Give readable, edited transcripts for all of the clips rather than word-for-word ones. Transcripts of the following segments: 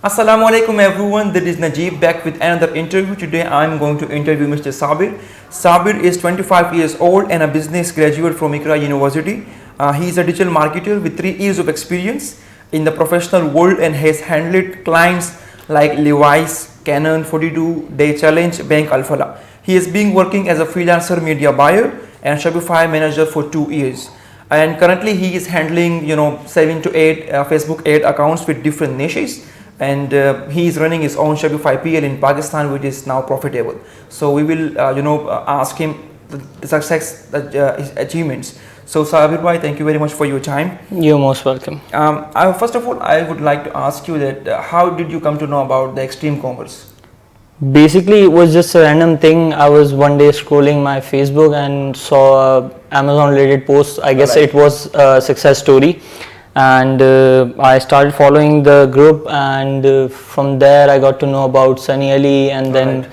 Assalamualaikum everyone, this is Najib back with another interview. Today I am going to interview Mr. Sabir. Sabir is 25 years old and a business graduate from Iqra University. He is a digital marketer with 3 years of experience in the professional world and has handled clients like Levi's, Canon, 42 Day Challenge, Bank Alfala. He has been working as a freelancer media buyer and Shopify manager for 2 years. And currently he is handling 7 to 8 Facebook ad accounts with different niches. And he is running his own Shopify PL in Pakistan, which is now profitable. So we will, ask him the success, his achievements. So Sabir bhai, thank you very much for your time. You're most welcome. First of all, I would like to ask you that how did you come to know about the extreme commerce? Basically, it was just a random thing. I was one day scrolling my Facebook and saw a Amazon related post. I guess it was a success story. And I started following the group, and from there I got to know about Sunny Ali, and then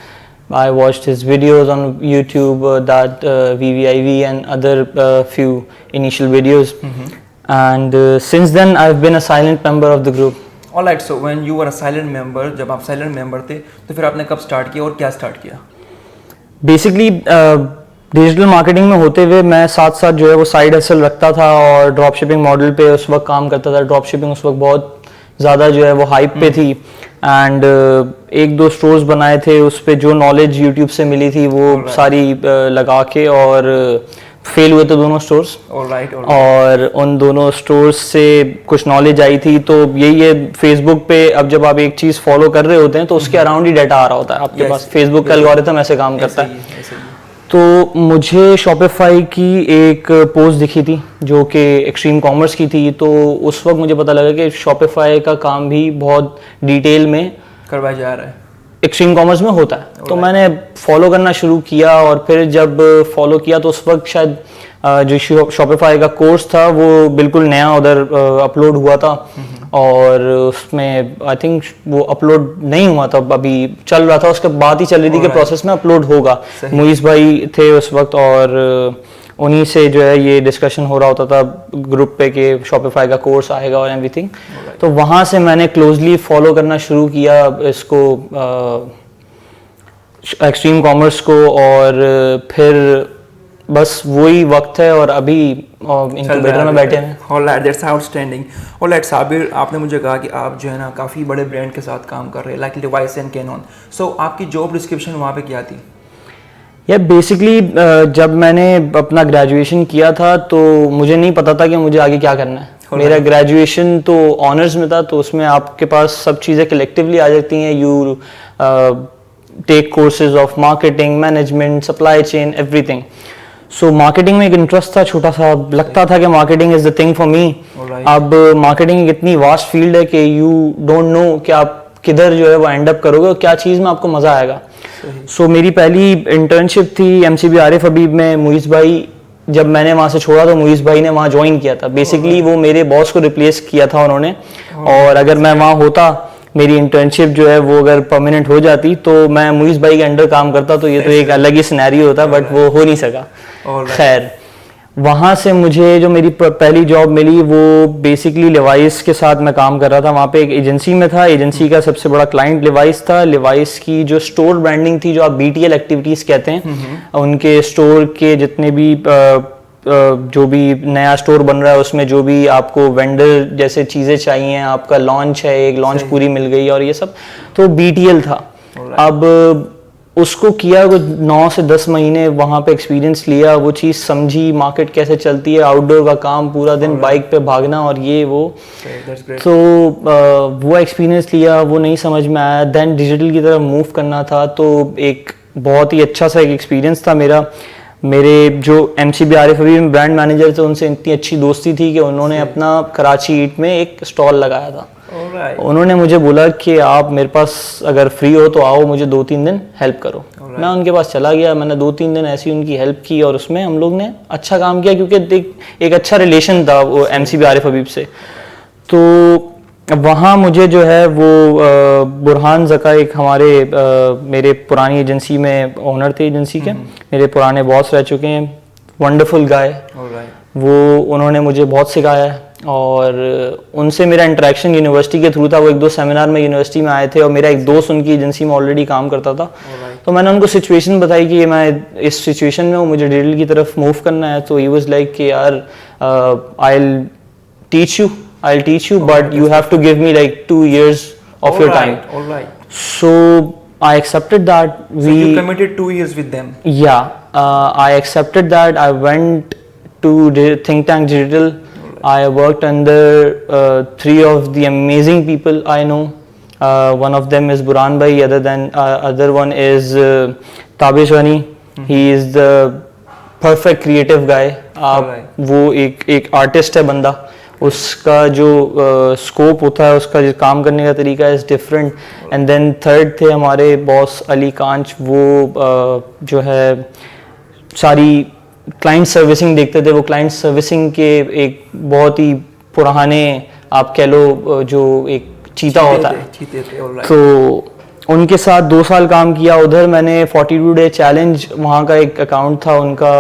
I watched his videos on YouTube, that VVIV and other few initial videos. And since then I've been a silent member of the group. Alright, so when you were a silent member, जब आप silent member थे, तो फिर आपने कब start किया और क्या start किया? Basically डिजिटल मार्केटिंग में होते हुए मैं साथ साथ जो है वो साइड हसल रखता था और ड्रॉप शिपिंग मॉडल पे उस वक्त काम करता था. ड्रॉप शिपिंग उस वक्त बहुत ज़्यादा जो है वो हाइप पे थी, एंड 1-2 स्टोर्स बनाए थे. उस पे जो नॉलेज यूट्यूब से मिली थी वो सारी लगा के, और फेल हुए थे दोनों स्टोर्स. और उन दोनों स्टोर्स से कुछ नॉलेज आई थी. तो यही है, फेसबुक पे अब जब आप एक चीज़ फॉलो कर रहे होते हैं तो उसके अराउंड ही डाटा आ रहा होता है आपके पास. फेसबुक का एल्गोरिथम ऐसे काम करता है. तो मुझे शॉपिफाई की एक पोस्ट दिखी थी जो कि एक्सट्रीम कॉमर्स की थी. तो उस वक्त मुझे पता लगा कि शॉपिफाई का काम भी बहुत डिटेल में करवाया जा रहा है, एक्सट्रीम कॉमर्स में होता है. तो मैंने फॉलो करना शुरू किया, और फिर जब फॉलो किया तो उस वक्त शायद जो शॉपिफाई का कोर्स था वो बिल्कुल नया उधर अपलोड हुआ था, और उसमें आई थिंक वो अपलोड नहीं हुआ था, अभी चल रहा था. उसके बाद ही चल रही थी कि प्रोसेस में अपलोड होगा. मुइज़ भाई थे उस वक्त, और उन्हीं से जो है ये डिस्कशन हो रहा होता था ग्रुप पे कि शॉपिफाई का कोर्स आएगा और एवरीथिंग. तो वहाँ से मैंने क्लोजली फॉलो करना शुरू किया इसको, एक्सट्रीम कॉमर्स को, और फिर बस वही वक्त है और अभी इंक्यूबेटर में बैठे हैं. Alright, that's outstanding. Alright Sabir, आपने मुझे कहा कि आप जो है ना काफ़ी बड़े ब्रांड के साथ काम कर रहे हैं, लाइक लेवाइस एंड कैनन. सो आपकी जॉब डिस्क्रिप्शन वहाँ पे क्या थी? या बेसिकली जब मैंने अपना ग्रेजुएशन किया था तो मुझे नहीं पता था कि मुझे आगे क्या करना है. मेरा ग्रेजुएशन तो ऑनर्स में था, तो उसमें आपके पास सब चीज़ें कलेक्टिवली आ जाती हैं. You take courses of marketing, management, supply chain, everything. So marketing में एक इंटरेस्ट था छोटा सा, लगता था कि marketing is the thing for me. अब मार्केटिंग एक इतनी वास्ट फील्ड है कि यू डोंट नो कि आप किधर जो है वो एंड अप करोगे और क्या चीज़ में आपको मज़ा आएगा. सो मेरी पहली इंटर्नशिप थी MCB आरिफ हबीब में. मुइज़ भाई, जब मैंने वहाँ से छोड़ा तो मुइज़ भाई ने वहाँ ज्वाइन किया था. बेसिकली वो मेरे बॉस को रिप्लेस किया था उन्होंने, और अगर मैं वहाँ होता, मेरी इंटर्नशिप जो है वो अगर परमानेंट हो जाती, तो मैं मुइज़ भाई के अंडर काम करता, तो ये तो एक अलग ही सिनेरियो होता, बट वो हो नहीं सका. खैर, वहाँ से मुझे जो मेरी पहली जॉब मिली वो बेसिकली लेवाइस के साथ मैं काम कर रहा था. वहाँ पे एक एजेंसी में था. एजेंसी का सबसे बड़ा क्लाइंट लेवाइस था. लेवाइस की जो स्टोर ब्रांडिंग थी, जो आप BTL एक्टिविटीज़ कहते हैं, उनके स्टोर के जितने भी जो भी नया स्टोर बन रहा है उसमें जो भी आपको वेंडर जैसे चीज़ें चाहिए, आपका लॉन्च है, एक लॉन्च पूरी मिल गई और ये सब, तो BTL था. अब उसको किया, कुछ 9 से 10 महीने वहाँ पे एक्सपीरियंस लिया, वो चीज़ समझी, मार्केट कैसे चलती है, आउटडोर का काम, पूरा दिन बाइक पे भागना और ये वो. तो वो एक्सपीरियंस लिया, वो नहीं समझ में आया. देन डिजिटल की तरफ मूव करना था, तो एक बहुत ही अच्छा सा एक एक्सपीरियंस था मेरा. मेरे जो MCB आरिफ हबीब में ब्रांड मैनेजर थे, उनसे इतनी अच्छी दोस्ती थी कि उन्होंने अपना कराची ईट में एक स्टॉल लगाया था. उन्होंने मुझे बोला कि आप मेरे पास अगर फ्री हो तो आओ, मुझे 2-3 दिन हेल्प करो. मैं उनके पास चला गया. मैंने 2-3 दिन ऐसी उनकी हेल्प की, और उसमें हम लोग ने अच्छा काम किया, क्योंकि एक अच्छा रिलेशन था वो MCB आरिफ हबीब से. तो वहाँ मुझे जो है वो बुरहान ज़का, एक मेरे पुरानी एजेंसी में ओनर थे एजेंसी के, मेरे पुराने बॉस रह चुके हैं, वंडरफुल गाय. वो उन्होंने मुझे बहुत सिखाया है. और उनसे मेरा इंटरेक्शन यूनिवर्सिटी के थ्रू था। वो एक दो सेमिनार में यूनिवर्सिटी में आए थे और मेरा एक दोस्त उनकी एजेंसी में ऑलरेडी काम करता था। तो मैंने उनको सिचुएशन बताई कि मैं इस सिचुएशन में हूँ, मुझे डिजिटल की तरफ मूव करना है। तो ही वाज लाइक कि यार I'll teach you but you have to give me like 2 years of your time. All right. So I accepted that. So you committed 2 years with them. Yeah, I accepted that. I went to Think Tank Digital. I worked under 3 of the amazing people I know. One of them is Buran Bhai. Other one is Tabish Wani. He is the perfect creative guy. वो एक artist है बंदा, उसका जो scope होता है, उसका जो काम करने का तरीका is different. And then third थे हमारे बॉस अली कांच। वो जो है सारी क्लाइंट सर्विसिंग देखते थे। वो क्लाइंट सर्विसिंग के एक बहुत ही पुराने, आप कह लो, जो एक चीता होता है। तो उनके साथ 2 साल काम किया उधर। मैंने 42 डे चैलेंज, वहाँ का एक अकाउंट था उनका,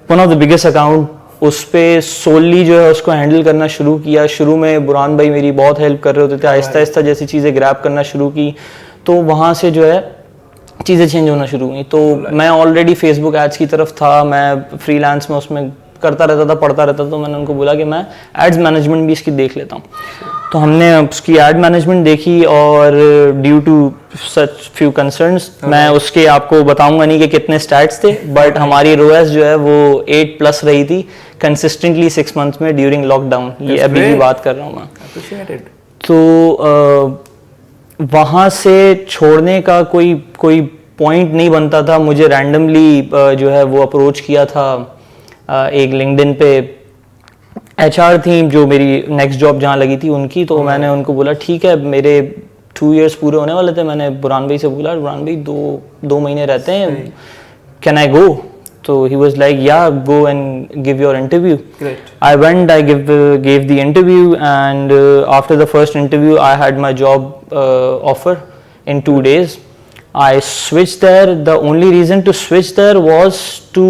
one of the biggest account, उस पे सोली जो है उसको हैंडल करना शुरू किया। शुरू में बुरान भाई मेरी बहुत हेल्प कर रहे होते थे। आहिस्ता आहिस्ता जैसी चीज़ें ग्रैब करना शुरू की तो वहाँ से जो है चीज़ें चेंज होना शुरू हुई। तो मैं ऑलरेडी फेसबुक एड्स की तरफ था, मैं फ्रीलांस में उसमें करता रहता था, पढ़ता रहता था। तो मैंने उनको बोला कि मैं एड्स मैनेजमेंट भी इसकी देख लेता हूँ। तो हमने उसकी एड मैनेजमेंट देखी और due to such few concerns, मैं उसके आपको बताऊंगा नहीं कि कितने स्टैट्स थे, बट हमारी रोएस जो है वो 8+ रही थी कंसिस्टेंटली 6 मंथ्स में ड्यूरिंग लॉकडाउन। ये अभी भी बात कर रहा हूँ मैं। तो वहाँ से छोड़ने का कोई पॉइंट नहीं बनता था। मुझे रैंडमली जो है वो अप्रोच किया था एक लिंक्डइन पे HR थी जो मेरी नेक्स्ट जॉब जहाँ लगी थी उनकी। तो मैंने उनको बोला ठीक है, मेरे 2 years पूरे होने वाले थे। मैंने बुरान भाई से बोला, बुरान भाई 2 महीने रहते हैं, कैन आई गो? तो ही वाज लाइक या go and give your interview. I went, I gave the interview and after the first interview I had my job offer in 2 days. I switched there. The only reason to switch there was to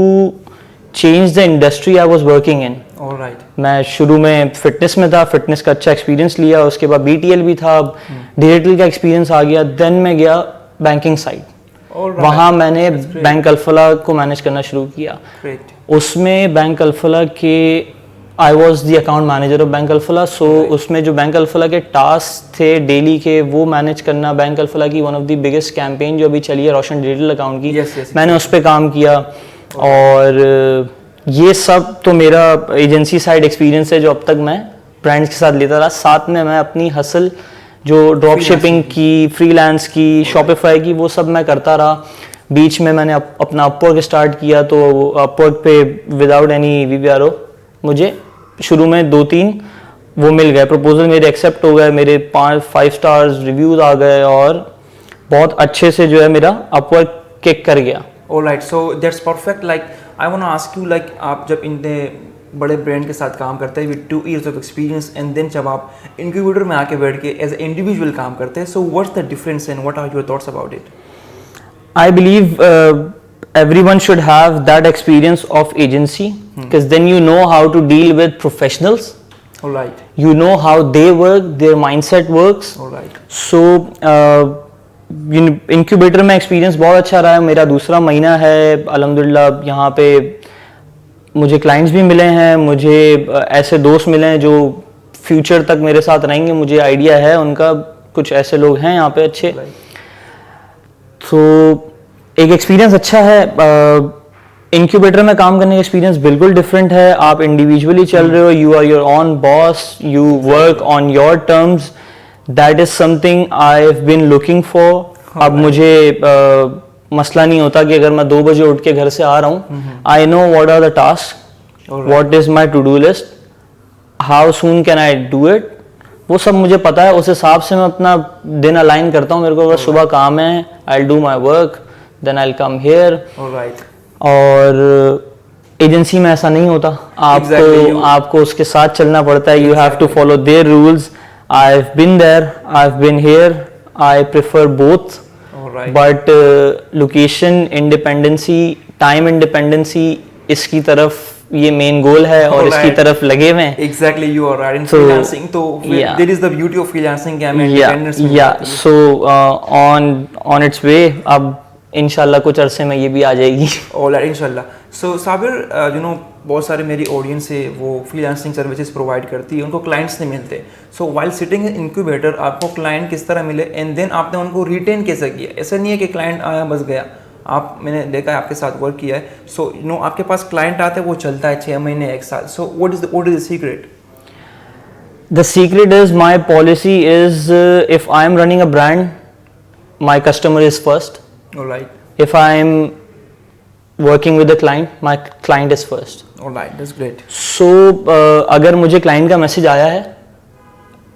change the industry I was working in. Alright. मैं शुरू में fitness में था, fitness का अच्छा experience लिया, उसके बाद BTL भी था, डिजिटल का एक्सपीरियंस आ गया। देन मैं गया बैंकिंग साइड। वहाँ मैंने बैंक अल्फला को मैनेज करना शुरू किया। उसमें बैंक अल्फला के I was the account manager of bank Alfalah. So उसमें जो बैंक अल्फला के टास्क थे डेली के, वो मैनेज करना। बैंक अल्फला की one of the biggest campaign जो अभी चली है रोशन डिजिटल अकाउंट की, मैंने उस पर काम किया। और ये सब तो मेरा एजेंसी साइड एक्सपीरियंस है जो अब तक मैं ब्रांड्स के साथ लेता रहा। साथ में मैं अपनी हसल जो ड्रॉप शिपिंग की, फ्रीलांस की, शॉपिफाई की, वो सब मैं करता रहा। बीच में मैंने अपना अपवर्क स्टार्ट किया। तो अपवर्क पे विदाउट एनी VVRO मुझे शुरू में 2-3 वो मिल गए, प्रपोजल मेरे एक्सेप्ट हो गए, मेरे 5 स्टार्स रिव्यूज आ गए और बहुत अच्छे से जो है मेरा अपवर्क किक कर गया। Alright, so that's perfect. Like I want to ask you, like आप जब इन बड़े ब्रांड के साथ काम करते हैं with 2 years of experience and then जब आप इंक्यूबेटर में आके बैठ के as an individual काम करते हैं, so what's the difference and what are your thoughts about it? I believe everyone should have that experience of agency because then you know how to deal with professionals. Alright. You know how they work, their mindset works. Alright. So incubator में experience बहुत अच्छा रहा है। मेरा 2रा महीना है अल्हम्दुलिल्लाह। यहाँ पे मुझे क्लाइंट्स भी मिले हैं, मुझे ऐसे दोस्त मिले हैं जो फ्यूचर तक मेरे साथ रहेंगे, मुझे आइडिया है उनका। कुछ ऐसे लोग हैं यहाँ पे अच्छे। तो एक एक्सपीरियंस अच्छा है। इंक्यूबेटर में काम करने का एक्सपीरियंस बिल्कुल डिफरेंट है। आप इंडिविजुअली चल रहे हो, you are your own boss, you work on your terms. That is something I have been looking for. अब मुझे मसला नहीं होता कि अगर मैं 2 बजे उठ के घर से आ रहा हूँ, I know what are the task, what is my to do list, how soon can I do it, वो सब मुझे पता है। उस हिसाब से मैं अपना दिन अलाइन करता हूँ। मेरे को अगर सुबह काम है, I will do my work, then I will come here. और एजेंसी में ऐसा नहीं होता। आपको उसके साथ चलना पड़ता है। You have to follow their rules. I have been there, I have been here, I prefer both. But location independency, time independency, इसकी तरफ ये मेन गोल है और इसकी तरफ लगे हुए हैं. Exactly, you are right. In freelancing, तो there is the beauty of freelancing कि हमें independence मिल जाती है. So on its way, अब इंशाल्लाह कुछ अरसे में ये भी आ जाएगी. Alright, इंशाल्लाह. So साबिर, बहुत सारे मेरी ऑडियंस है वो फ्रीलांसिंग सर्विसेज प्रोवाइड करती है, उनको क्लाइंट्स नहीं मिलते. So while sitting in incubator आपको क्लाइंट किस तरह मिले एंड देन आपने उनको रिटेन कैसे किया? ऐसा नहीं है कि क्लाइंट आया बस गया. मैंने देखा है, आपके साथ वर्क किया है. सो आपके पास क्लाइंट आते हैं, वो चलता है 6 महीने 1 साल. So what is the secret? The secret is my policy is if I am running a brand, my customer is first. Alright. If I am working with a client, my client is first. Alright, that's great. So अगर मुझे client का message आया है,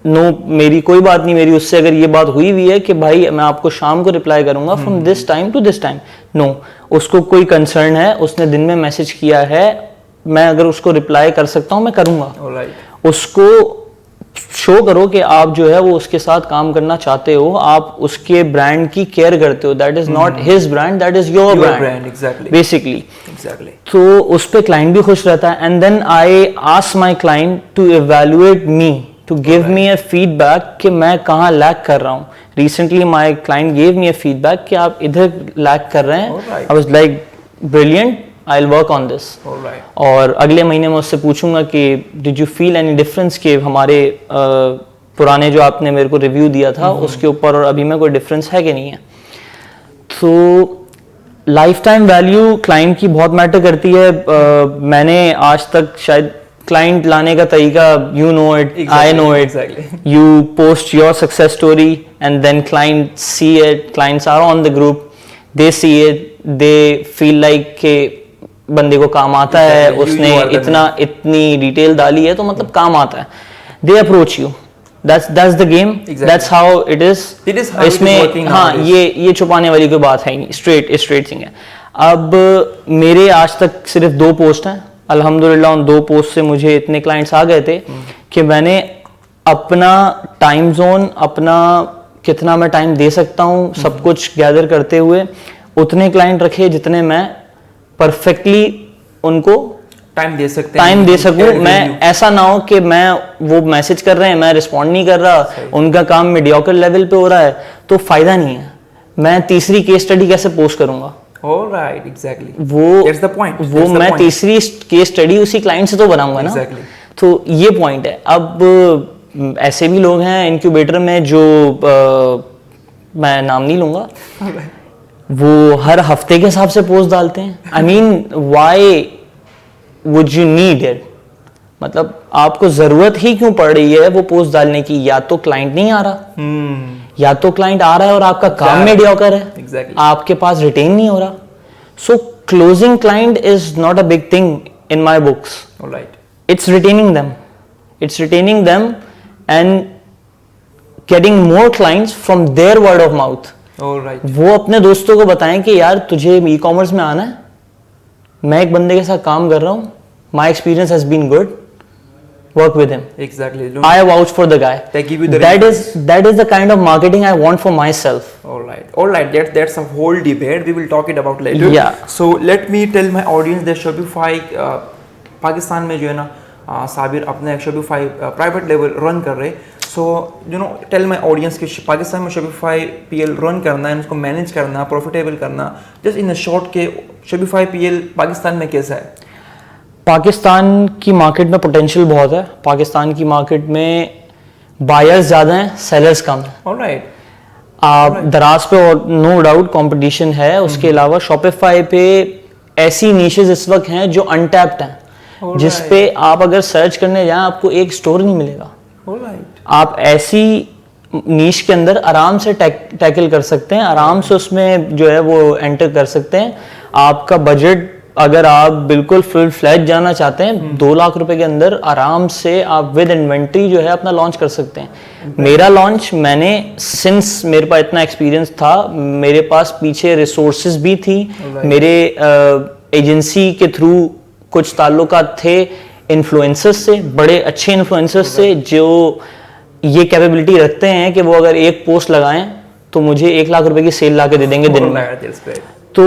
मेरी कोई बात नहीं, मेरी उससे अगर ये बात हुई हुई है कि भाई मैं आपको शाम को रिप्लाई करूंगा from this time to this time, उसको कोई कंसर्न है, उसने दिन में मैसेज किया है, मैं अगर उसको रिप्लाई कर सकता हूं मैं करूंगा. Alright. उसको शो करो कि आप जो है वो उसके साथ काम करना चाहते हो, आप उसके ब्रांड की केयर करते हो. That is not his brand, that is your brand basically. तो उस पे क्लाइंट भी खुश रहता है. And then I ask my client to evaluate me, to give me a feedback कि मैं कहाँ लैक कर रहा हूँ. Recently my client gave me a feedback कि आप इधर लैक कर रहे हैं. I was like brilliant, I will work on this. और अगले महीने मैं उससे पूछूंगा कि did you feel any difference कि हमारे पुराने जो आपने मेरे को रिव्यू दिया था उसके ऊपर और अभी में कोई डिफरेंस है कि नहीं है. तो लाइफ टाइम वैल्यू क्लाइंट की बहुत मैटर करती है. मैंने आज तक शायद क्लाइंट लाने का तरीका, you know it, I know it, you post your success story and then client see it, clients are on the group, they see it, they feel like के बंदे को काम आता है, उसने इतनी डिटेल डाली है तो मतलब काम आता है. They approach you. That's the game. Exactly. That's how it is. इसमें हाँ ये छुपाने वाली कोई बात है नहीं. स्ट्रेट थिंग है. अब मेरे आज तक सिर्फ 2 पोस्ट हैं. अल्हम्दुलिल्लाह उन 2 पोस्ट से मुझे इतने क्लाइंट्स आ गए थे कि मैंने अपना टाइम जोन, अपना कितना मैं टाइम दे सकता हूँ, सब कुछ गैदर करते हुए उतने क्लाइंट रखे जितने मैं परफेक्टली उनको टाइम दे सकूं. मैं ऐसा ना हो कि मैं वो मैसेज कर रहे हैं, मैं रिस्पॉन्ड नहीं कर रहा, उनका काम मीडियोकर लेवल पे हो रहा है, तो फायदा नहीं है. मैं तीसरी केस स्टडी कैसे पोस्ट करूंगा? Alright, exactly. That's the point. मैं तीसरी केस स्टडी उसी क्लाइंट से तो बनाऊंगा ना. तो ये पॉइंट है. अब ऐसे भी लोग हैं इनक्यूबेटर में जो मैं नाम नहीं लूंगा, वो हर हफ्ते के हिसाब से पोस्ट डालते हैं. I mean why would you need it? मतलब आपको जरूरत ही क्यों पड़ रही है वो पोस्ट डालने की? या तो क्लाइंट नहीं आ रहा, या तो क्लाइंट आ रहा है और आपका काम मीडियोकर है, आपके पास रिटेन नहीं हो रहा. So closing client is not a big thing in my books. It's retaining them and getting more clients from their word of mouth. वो अपने दोस्तों को बताएं कि यार तुझे ई कॉमर्स में आना है, मैं एक बंदे के साथ काम कर रहा हूँ, my experience has been good, work with him. Exactly. I vouch for the guy. They give you the that is the kind of marketing I want for myself. All right. That's a whole debate. We will talk it about later. Yeah. So let me tell my audience that Shopify Pakistan में जो है ना साबिर अपना एक Shopify private level run कर रहे. So tell my audience कि पाकिस्तान में Shopify PL रन करना है, उसको मैनेज करना, प्रॉफिटेबल करना, just in a short के Shopify PL पाकिस्तान में कैसा है? पाकिस्तान की मार्केट में पोटेंशियल बहुत है. पाकिस्तान की मार्केट में बायर्स ज़्यादा हैं, सेलर्स कम हैं. आप दराज पे नो डाउट कंपटीशन है. उसके अलावा शॉपिफाई पे ऐसी नीशेस इस वक्त हैं जो अनटैप्ड हैं, जिस पे आप अगर सर्च करने जाएं आपको एक स्टोर नहीं मिलेगा. आप ऐसी नीश के अंदर आराम से टैकल कर सकते हैं, आराम से उसमें जो है वो एंटर कर सकते हैं. आपका बजट अगर आप बिल्कुल फुल फ्लैट जाना चाहते हैं 2 लाख रुपए के अंदर आराम से आप विद इन्वेंट्री जो है अपना लॉन्च कर सकते हैं. मेरा लॉन्च मैंने सिंस मेरे पास इतना एक्सपीरियंस था, मेरे पास पीछे रिसोर्सेज भी थी, मेरे एजेंसी के थ्रू कुछ ताल्लुकात थे इन्फ्लुएंसर्स से, बड़े अच्छे इन्फ्लुएंसर्स से जो ये कैपेबिलिटी रखते हैं कि वो अगर एक पोस्ट लगाएं तो मुझे 1 लाख रुपए की सेल ला के दे देंगे दिन में. तो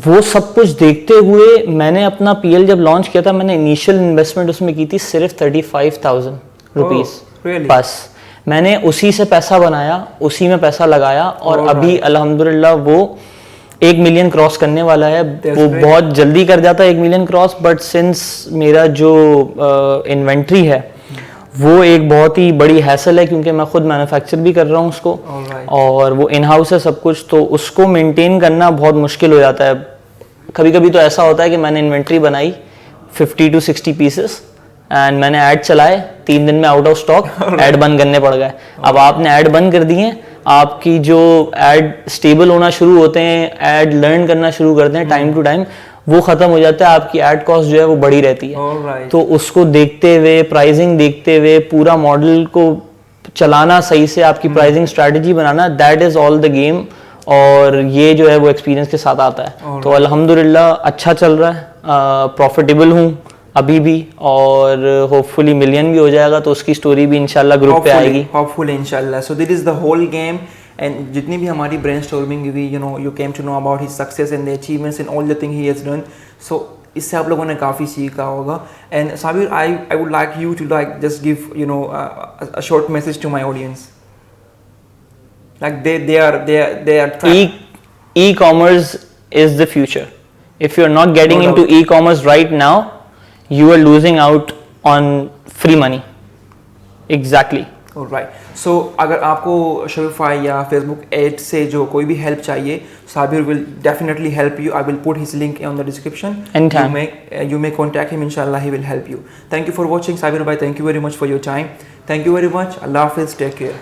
वो सब कुछ देखते हुए मैंने अपना PL जब लॉन्च किया था, मैंने इनिशियल इन्वेस्टमेंट उसमें की थी सिर्फ 35,000 रुपीज़ really? बस। मैंने उसी से पैसा बनाया, उसी में पैसा लगाया, और अभी अल्हम्दुलिल्लाह वो 1 मिलियन क्रॉस करने वाला है। वो बहुत जल्दी कर जाता है 1 मिलियन क्रॉस, बट सिंस मेरा जो इन्वेंट्री है वो एक बहुत ही बड़ी हैसल है, क्योंकि मैं खुद मैन्युफैक्चर भी कर रहा हूँ उसको, और वो इन हाउस है सब कुछ, तो उसको मेंटेन करना बहुत मुश्किल हो जाता है। कभी कभी तो ऐसा होता है कि मैंने इन्वेंट्री बनाई 50 to 60 पीसेस एंड मैंने ऐड चलाए, 3 दिन में आउट ऑफ स्टॉक, ऐड बंद करने पड़ गए। अब आपने ऐड बंद कर दिए, आपकी जो ऐड स्टेबल होना शुरू होते हैं, ऐड लर्न करना शुरू करते हैं टाइम टू टाइम, वो खत्म हो जाता है, आपकी ऐड कॉस्ट जो है वो बढ़ी रहती है। तो उसको देखते हुए, प्राइसिंग देखते हुए, पूरा मॉडल को चलाना सही से, आपकी pricing strategy banana, that is all the game. और ये जो है वो एक्सपीरियंस के साथ आता है। तो अल्हम्दुलिल्लाह अच्छा चल रहा है, प्रॉफिटेबल हूँ अभी भी, और होपफुली मिलियन भी हो जाएगा, तो उसकी स्टोरी भी इंशाल्लाह ग्रुप पे आएगी। होपफुली इंशाल्लाह। So this is the whole game, and जितनी भी हमारी ब्रेनस्टॉर्मिंग हुई, you know, you came to know about his success and the achievements and all the thing he has done. सो इससे आप लोगों ने काफ़ी सीखा होगा। And Sabir, I would like you to like just give, you know, a short message to my audience, like they are e-commerce is the future. If you're not getting into e-commerce right now, you are losing out on free money. Exactly. Alright. So अगर आपको Shopify या Facebook add से जो कोई भी help चाहिए, Sabir will definitely help you. I will put his link on the description. Anytime. You may contact him. Inshallah, he will help you. Thank you for watching, Sabir bhai. Thank you very much for your time. Thank you very much. Allah Hafiz. Take care.